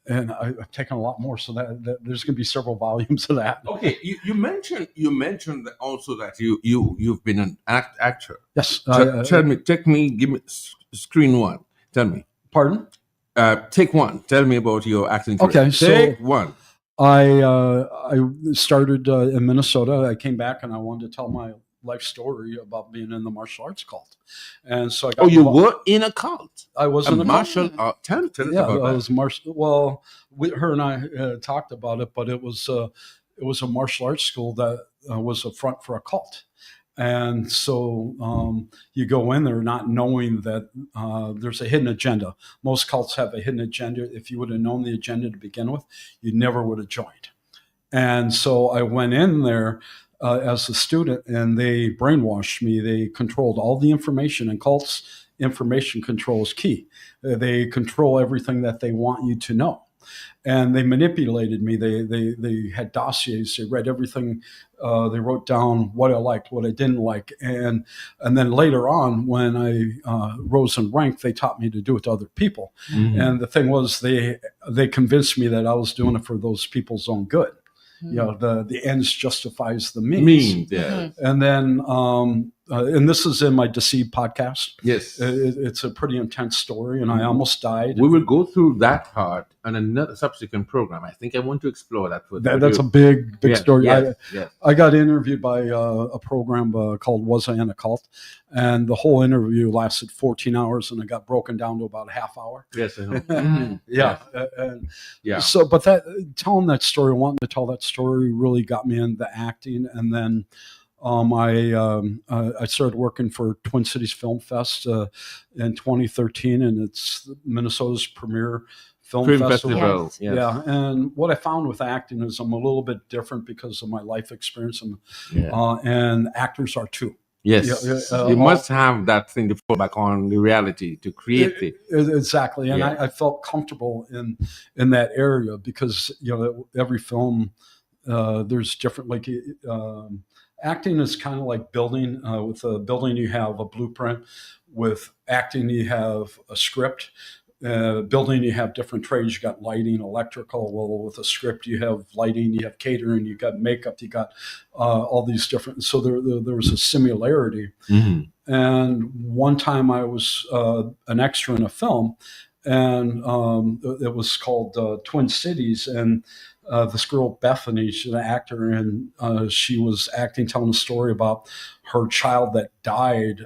[SPEAKER 8] And I've taken a lot more, so that there's going to be several volumes of that.
[SPEAKER 3] Okay, you mentioned that also that you've been an actor.
[SPEAKER 8] Yes.
[SPEAKER 3] Tell me, give me screen one. Tell me.
[SPEAKER 8] Pardon?
[SPEAKER 3] Take one. Tell me about your acting career.
[SPEAKER 8] Okay,
[SPEAKER 3] take one.
[SPEAKER 8] I started in Minnesota. I came back and I wanted to tell my life story about being in the martial arts cult, and so I got.
[SPEAKER 3] Oh, you were in a cult.
[SPEAKER 8] I was in a
[SPEAKER 3] martial art. Tell us about that.
[SPEAKER 8] I was martial. Well, her and I talked about it, but it was a martial arts school that was a front for a cult. And so you go in there not knowing that there's a hidden agenda. Most cults have a hidden agenda. If you would have known the agenda to begin with, you never would have joined. And so I went in there as a student, and they brainwashed me. They controlled all the information, and cults, information control is key. They control everything that they want you to know. And they manipulated me. They had dossiers. They read everything. They wrote down what I liked, what I didn't like, and then later on, when I rose in rank, they taught me to do it to other people. Mm-hmm. And the thing was, they convinced me that I was doing it for those people's own good. Mm-hmm. The ends justifies the means.
[SPEAKER 3] Yeah.
[SPEAKER 8] And then, and this is in my Deceived podcast.
[SPEAKER 3] Yes,
[SPEAKER 8] it's a pretty intense story, and I almost died.
[SPEAKER 3] We will go through that part on another subsequent program. I think I want to explore that further.
[SPEAKER 8] That's a big story.
[SPEAKER 3] Yes.
[SPEAKER 8] I got interviewed by a program called Was I in a Cult? And the whole interview lasted 14 hours, and it got broken down to about a half hour.
[SPEAKER 3] Yes, I know.
[SPEAKER 8] So, but telling that story, wanting to tell that story, really got me into acting. And then I started working for Twin Cities Film Fest in 2013, and it's Minnesota's premier film festival.
[SPEAKER 3] Yes.
[SPEAKER 8] Yeah, and what I found with acting is I'm a little bit different because of my life experience, and actors are too.
[SPEAKER 3] Yes, you must have that thing to fall back on, the reality, to create it.
[SPEAKER 8] Exactly, and I felt comfortable in that area because every film there's different. Like acting is kind of like building. With a building, you have a blueprint. With acting, you have a script. Building, you have different trades. You got lighting, electrical. Well, with a script, you have lighting, you have catering, you got makeup, you got all these different. So there was a similarity. Mm-hmm. And one time I was an extra in a film, and it was called Twin Cities, and this girl Bethany, she's an actor, and she was acting, telling a story about her child that died.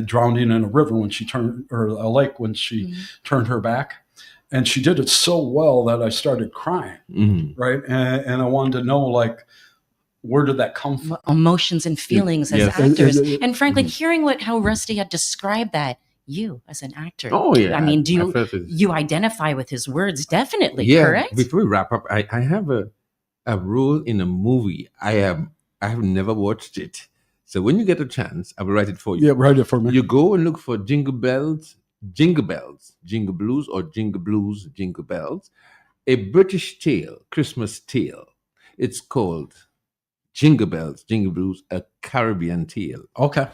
[SPEAKER 8] Drowning in a river when she turned, or a lake when she turned her back, and she did it so well that I started crying. Mm-hmm. Right, and I wanted to know, like, where did that come from?
[SPEAKER 2] Emotions and feelings as actors. And frankly, hearing how Rusty had described that, you as an actor.
[SPEAKER 3] Oh yeah.
[SPEAKER 2] I mean, do you identify with his words? Definitely.
[SPEAKER 3] Yeah.
[SPEAKER 2] Correct.
[SPEAKER 3] Before we wrap up, I have a role in a movie. I have never watched it. So when you get a chance, I will write it for you.
[SPEAKER 8] Yeah, write it for me.
[SPEAKER 3] You go and look for Jingle Bells, Jingle Blues, or Jingle Blues, Jingle Bells, a British tale, Christmas tale. It's called Jingle Bells, Jingle Blues, a Caribbean tale.
[SPEAKER 8] Okay.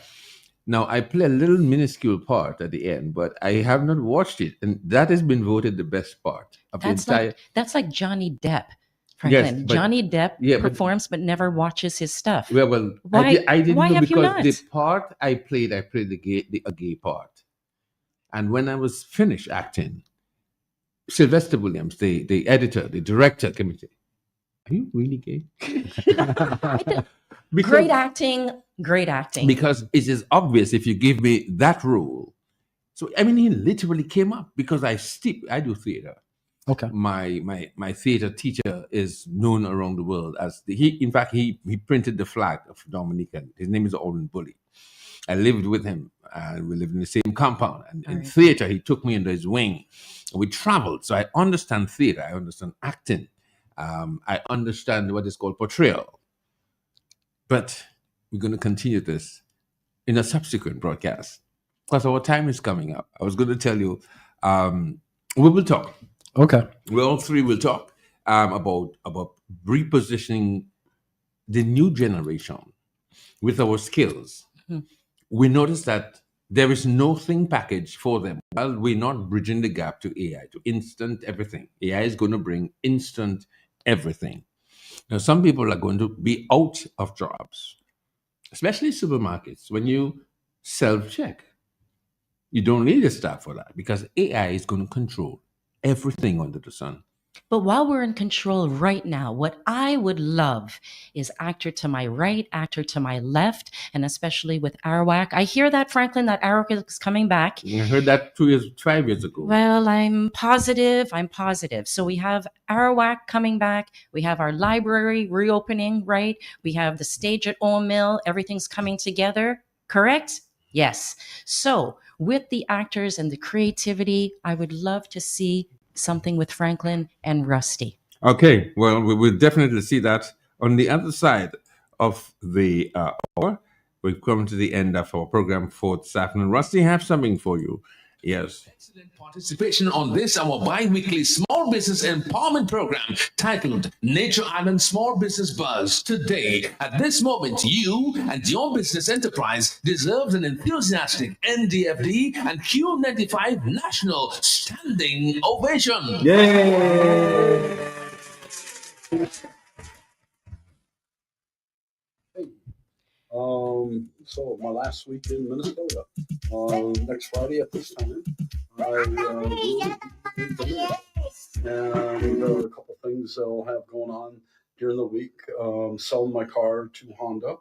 [SPEAKER 3] Now, I play a little minuscule part at the end, but I have not watched it. And that has been voted the best part of the entire...
[SPEAKER 2] That's like Johnny Depp. Franklin.
[SPEAKER 3] Yes, but,
[SPEAKER 2] Johnny Depp performs but never watches his stuff.
[SPEAKER 3] Well,
[SPEAKER 2] why?
[SPEAKER 3] I didn't
[SPEAKER 2] why
[SPEAKER 3] know
[SPEAKER 2] have you
[SPEAKER 3] because
[SPEAKER 2] not?
[SPEAKER 3] the part I played a gay part, and when I was finished acting, Sylvester Williams, the editor, the director, came and said, "Are you really gay?"
[SPEAKER 2] Great acting.
[SPEAKER 3] Because it is obvious if you give me that role. So I mean, he literally came up because I do theater.
[SPEAKER 8] Okay.
[SPEAKER 3] My theater teacher is known around the world as he printed the flag of Dominican. His name is Alden Bully. I lived with him. We lived in the same compound. And in theater, he took me under his wing. We traveled. So I understand theater. I understand acting. I understand what is called portrayal. But we're going to continue this in a subsequent broadcast because our time is coming up. I was going to tell you, we will talk.
[SPEAKER 8] Okay.
[SPEAKER 3] We all three will talk about repositioning the new generation with our skills. We notice that there is no thing package for them. Well, we're not bridging the gap to AI, to instant everything. AI is going to bring instant everything. Now, some people are going to be out of jobs, especially supermarkets. When you self-check, you don't need a staff for that because AI is going to control everything under the sun.
[SPEAKER 2] But while we're in control right now, what I would love is actor to my right, actor to my left, and especially with Arawak. I hear that, Franklin, that Arawak is coming back.
[SPEAKER 3] I heard that 5 years ago.
[SPEAKER 2] Well, I'm positive. So we have Arawak coming back. We have our library reopening, right? We have the stage at Old Mill. Everything's coming together, correct? Yes. So with the actors and the creativity, I would love to see something with Franklin and Rusty.
[SPEAKER 3] Okay, well, we will definitely see that on the other side of the hour. We've come to the end of our program for this afternoon. Rusty, have something for you. Yes.
[SPEAKER 6] Excellent participation on this, our bi-weekly small business empowerment program titled Nature Island Small Business Buzz. Today, at this moment, you and your business enterprise deserves an enthusiastic NDFD and Q95 national standing ovation.
[SPEAKER 3] Yay!
[SPEAKER 8] So my last week in Minnesota, next Friday at this time, I will be in Bermuda. And a couple things I'll have going on during the week. Selling my car to Honda,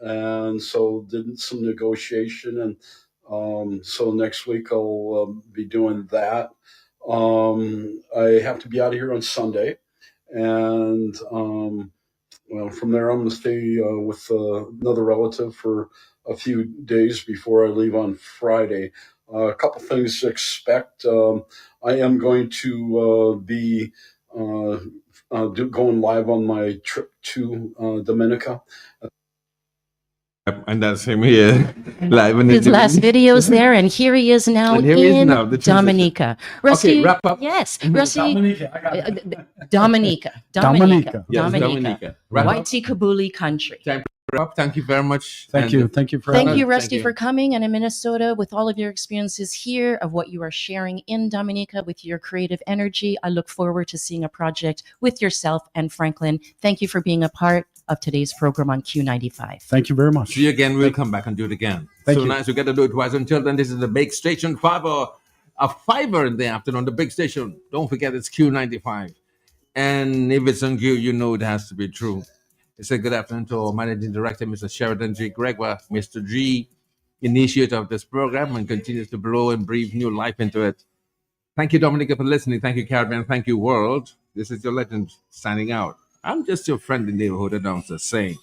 [SPEAKER 8] and so did some negotiation, and so next week I'll be doing that. I have to be out of here on Sunday, and well, from there, I'm going to stay with another relative for a few days before I leave on Friday. A couple things to expect. I am going to be going live on my trip to Dominica.
[SPEAKER 3] And that's him here, live in
[SPEAKER 2] His last videos there, and here he is now in Dominica. Rusty,
[SPEAKER 3] okay, wrap up.
[SPEAKER 2] Yes, Rusty.
[SPEAKER 8] Dominica. I got it.
[SPEAKER 2] Dominica.
[SPEAKER 3] Yes, Dominica.
[SPEAKER 2] Waiti Kabuli country.
[SPEAKER 3] Rob, thank you very much.
[SPEAKER 8] Thank you. Thank you for
[SPEAKER 2] Thank
[SPEAKER 8] having
[SPEAKER 2] you,
[SPEAKER 8] me.
[SPEAKER 2] Rusty, for coming. And in Minnesota, with all of your experiences here, of what you are sharing in Dominica with your creative energy, I look forward to seeing a project with yourself and Franklin. Thank you for being a part of today's program on Q95.
[SPEAKER 8] Thank you very much.
[SPEAKER 3] See you again. We'll come back and do it again.
[SPEAKER 8] Thank
[SPEAKER 3] so
[SPEAKER 8] you.
[SPEAKER 3] nice. We got to do it twice. Until then, this is the big station, a fiver in the afternoon, the big station. Don't forget it's Q95. And if it's on Q, you know it has to be true. It's a good afternoon to our managing director, Mr. Sheridan G. Gregoire, Mr. G, initiator of this program, and continues to blow and breathe new life into it. Thank you, Dominica, for listening. Thank you, Caribbean. Thank you, world. This is your legend signing out. I'm just your friendly neighborhood announcer saying.